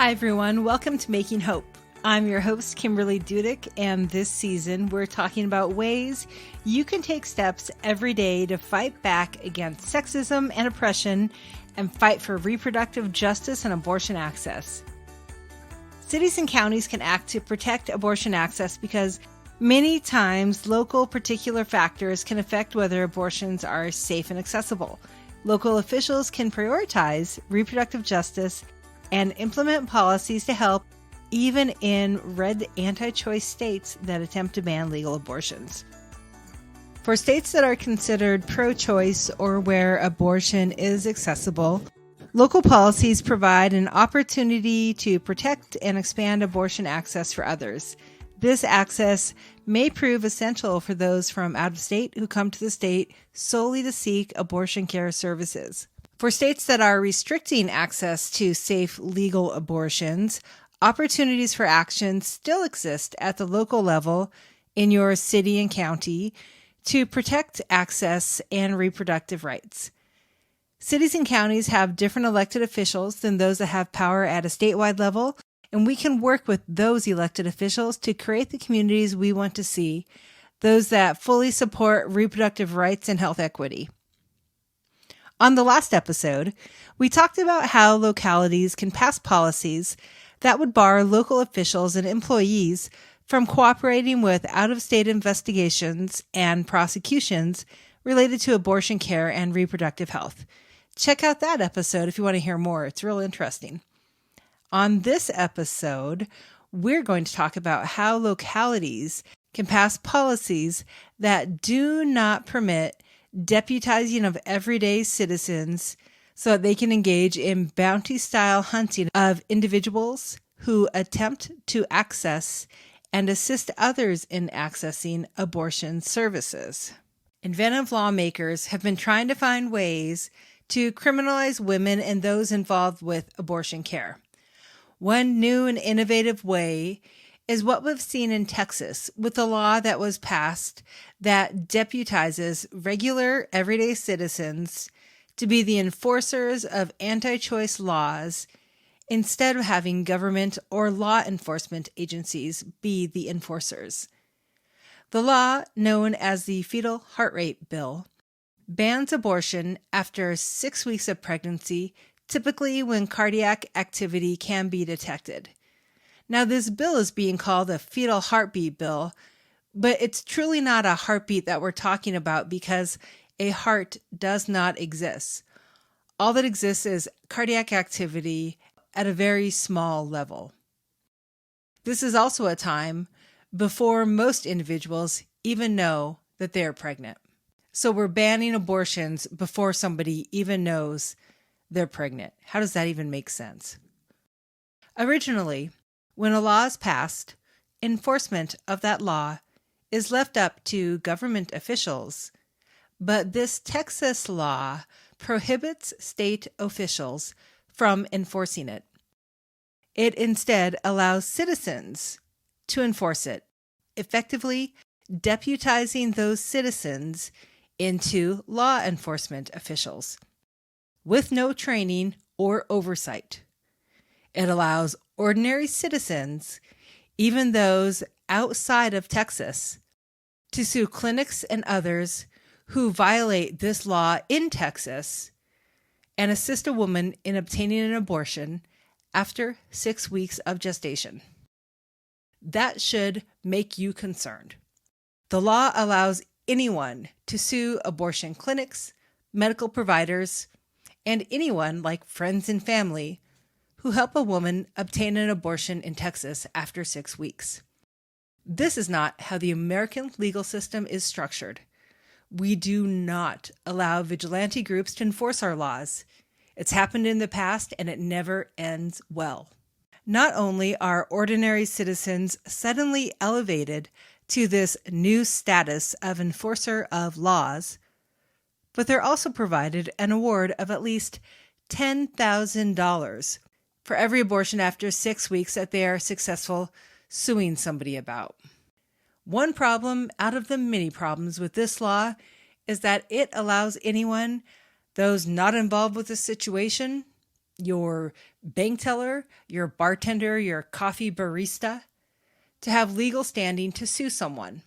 Hi, everyone. Welcome to Making Hope. I'm your host, Kimberly Dudick, and this season we're talking about ways you can take steps every day to fight back against sexism and oppression and fight for reproductive justice and abortion access. Cities and counties can act to protect abortion access because many times local particular factors can affect whether abortions are safe and accessible. Local officials can prioritize reproductive justice and implement policies to help, even in red anti-choice states that attempt to ban legal abortions. For states that are considered pro-choice or where abortion is accessible, local policies provide an opportunity to protect and expand abortion access for others. This access may prove essential for those from out of state who come to the state solely to seek abortion care services. For states that are restricting access to safe legal abortions, opportunities for action still exist at the local level in your city and county to protect access and reproductive rights. Cities and counties have different elected officials than those that have power at a statewide level, and we can work with those elected officials to create the communities we want to see, those that fully support reproductive rights and health equity. On the last episode, we talked about how localities can pass policies that would bar local officials and employees from cooperating with out-of-state investigations and prosecutions related to abortion care and reproductive health. Check out that episode if you want to hear more. It's real interesting. On this episode, we're going to talk about how localities can pass policies that do not permit deputizing of everyday citizens so that they can engage in bounty-style hunting of individuals who attempt to access and assist others in accessing abortion services. Inventive lawmakers have been trying to find ways to criminalize women and those involved with abortion care. One new and innovative way is what we've seen in Texas with a law that was passed that deputizes regular everyday citizens to be the enforcers of anti-choice laws instead of having government or law enforcement agencies be the enforcers. The law, known as the Fetal Heart Rate Bill, bans abortion after 6 weeks of pregnancy, typically when cardiac activity can be detected. Now, this bill is being called a fetal heartbeat bill, but it's truly not a heartbeat that we're talking about because a heart does not exist. All that exists is cardiac activity at a very small level. This is also a time before most individuals even know that they are pregnant. So we're banning abortions before somebody even knows they're pregnant. How does that even make sense? Originally, when a law is passed, enforcement of that law is left up to government officials, but this Texas law prohibits state officials from enforcing it. It instead allows citizens to enforce it, effectively deputizing those citizens into law enforcement officials with no training or oversight. It allows ordinary citizens, even those outside of Texas, to sue clinics and others who violate this law in Texas and assist a woman in obtaining an abortion after 6 weeks of gestation. That should make you concerned. The law allows anyone to sue abortion clinics, medical providers, and anyone like friends and family who help a woman obtain an abortion in Texas after 6 weeks. This is not how the American legal system is structured. We do not allow vigilante groups to enforce our laws. It's happened in the past and it never ends well. Not only are ordinary citizens suddenly elevated to this new status of enforcer of laws, but they're also provided an award of at least $10,000 for every abortion after 6 weeks that they are successful suing somebody about. One problem out of the many problems with this law is that it allows anyone, those not involved with the situation, your bank teller, your bartender, your coffee barista, to have legal standing to sue someone.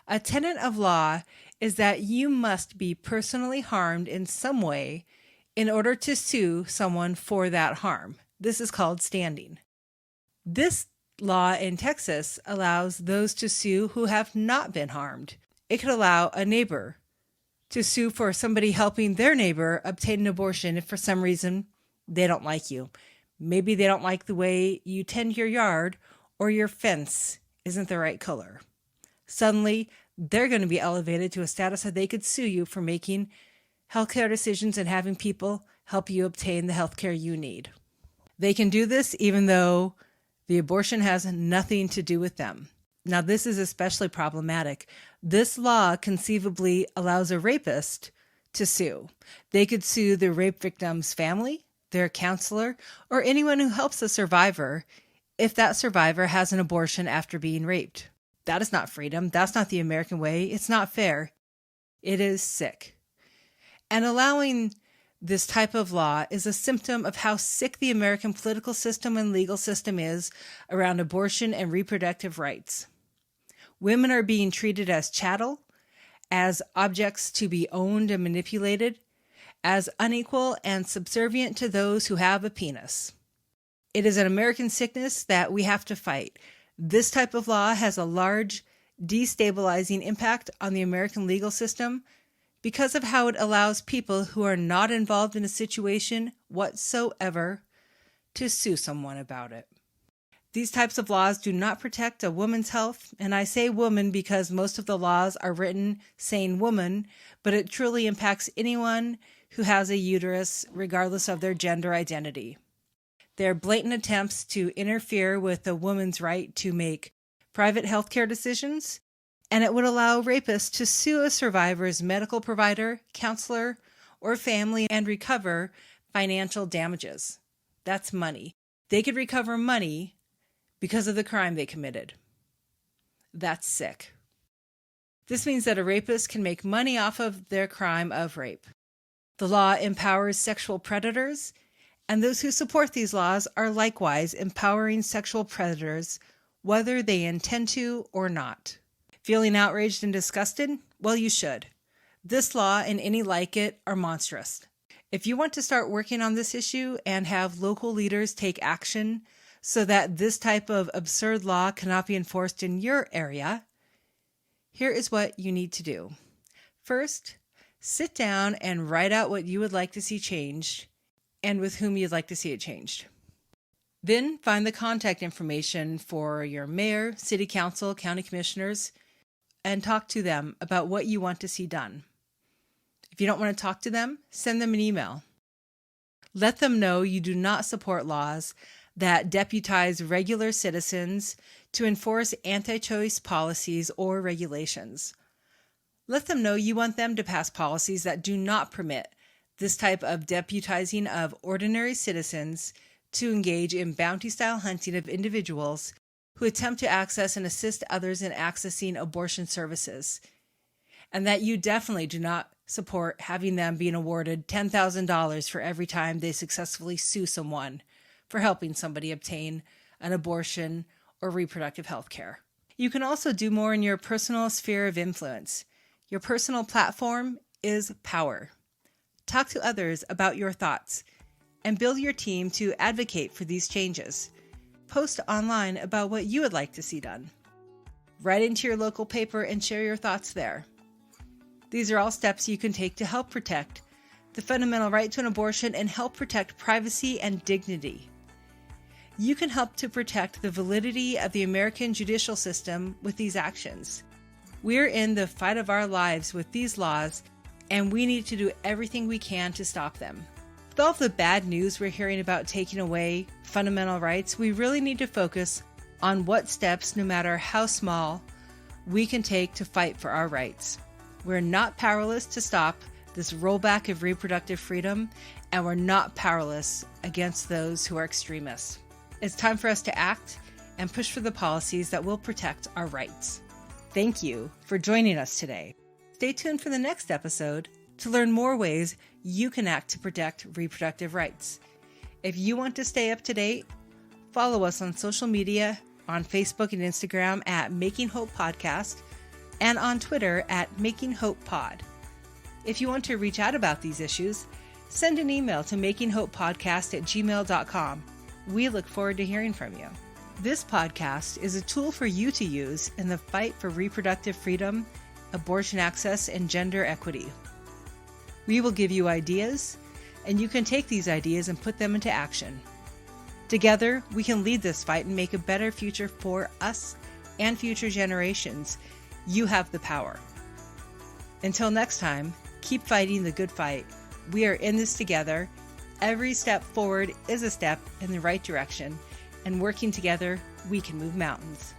A tenet of law is that you must be personally harmed in some way in order to sue someone for that harm. This is called standing. This law in Texas allows those to sue who have not been harmed. It could allow a neighbor to sue for somebody helping their neighbor obtain an abortion if for some reason they don't like you. Maybe they don't like the way you tend your yard, or your fence isn't the right color. Suddenly, they're going to be elevated to a status that they could sue you for making healthcare decisions and having people help you obtain the healthcare you need. They can do this even though the abortion has nothing to do with them. Now, this is especially problematic. This law conceivably allows a rapist to sue. They could sue the rape victim's family, their counselor, or anyone who helps a survivor if that survivor has an abortion after being raped. That is not freedom. That's not the American way. It's not fair. It is sick. And allowing this type of law is a symptom of how sick the American political system and legal system is around abortion and reproductive rights. Women are being treated as chattel, as objects to be owned and manipulated, as unequal and subservient to those who have a penis. It is an American sickness that we have to fight. This type of law has a large destabilizing impact on the American legal system because of how it allows people who are not involved in a situation whatsoever to sue someone about it. These types of laws do not protect a woman's health, and I say woman because most of the laws are written saying woman, but it truly impacts anyone who has a uterus regardless of their gender identity. They're blatant attempts to interfere with a woman's right to make private healthcare decisions, and it would allow rapists to sue a survivor's medical provider, counselor, or family and recover financial damages. That's money. They could recover money because of the crime they committed. That's sick. This means that a rapist can make money off of their crime of rape. The law empowers sexual predators, and those who support these laws are likewise empowering sexual predators, whether they intend to or not. Feeling outraged and disgusted? Well, you should. This law and any like it are monstrous. If you want to start working on this issue and have local leaders take action so that this type of absurd law cannot be enforced in your area, here is what you need to do. First, sit down and write out what you would like to see changed and with whom you'd like to see it changed. Then find the contact information for your mayor, city council, county commissioners, and talk to them about what you want to see done. If you don't want to talk to them, send them an email. Let them know you do not support laws that deputize regular citizens to enforce anti-choice policies or regulations. Let them know you want them to pass policies that do not permit this type of deputizing of ordinary citizens to engage in bounty-style hunting of individuals who attempt to access and assist others in accessing abortion services, and that you definitely do not support having them being awarded $10,000 for every time they successfully sue someone for helping somebody obtain an abortion or reproductive health care. You can also do more in your personal sphere of influence. Your personal platform is power. Talk to others about your thoughts and build your team to advocate for these changes. Post online about what you would like to see done. Write into your local paper and share your thoughts there. These are all steps you can take to help protect the fundamental right to an abortion and help protect privacy and dignity. You can help to protect the validity of the American judicial system with these actions. We're in the fight of our lives with these laws, and we need to do everything we can to stop them. With all the bad news we're hearing about taking away fundamental rights, we really need to focus on what steps, no matter how small, we can take to fight for our rights. We're not powerless to stop this rollback of reproductive freedom, and we're not powerless against those who are extremists. It's time for us to act and push for the policies that will protect our rights. Thank you for joining us today. Stay tuned for the next episode to learn more ways you can act to protect reproductive rights. If you want to stay up to date, follow us on social media on Facebook and Instagram at Making Hope Podcast and on Twitter at Making Hope Pod. If you want to reach out about these issues, send an email to makinghopepodcast@gmail.com. We look forward to hearing from you. This podcast is a tool for you to use in the fight for reproductive freedom, abortion access, and gender equity. We will give you ideas, and you can take these ideas and put them into action. Together, we can lead this fight and make a better future for us and future generations. You have the power. Until next time, keep fighting the good fight. We are in this together. Every step forward is a step in the right direction, and working together, we can move mountains.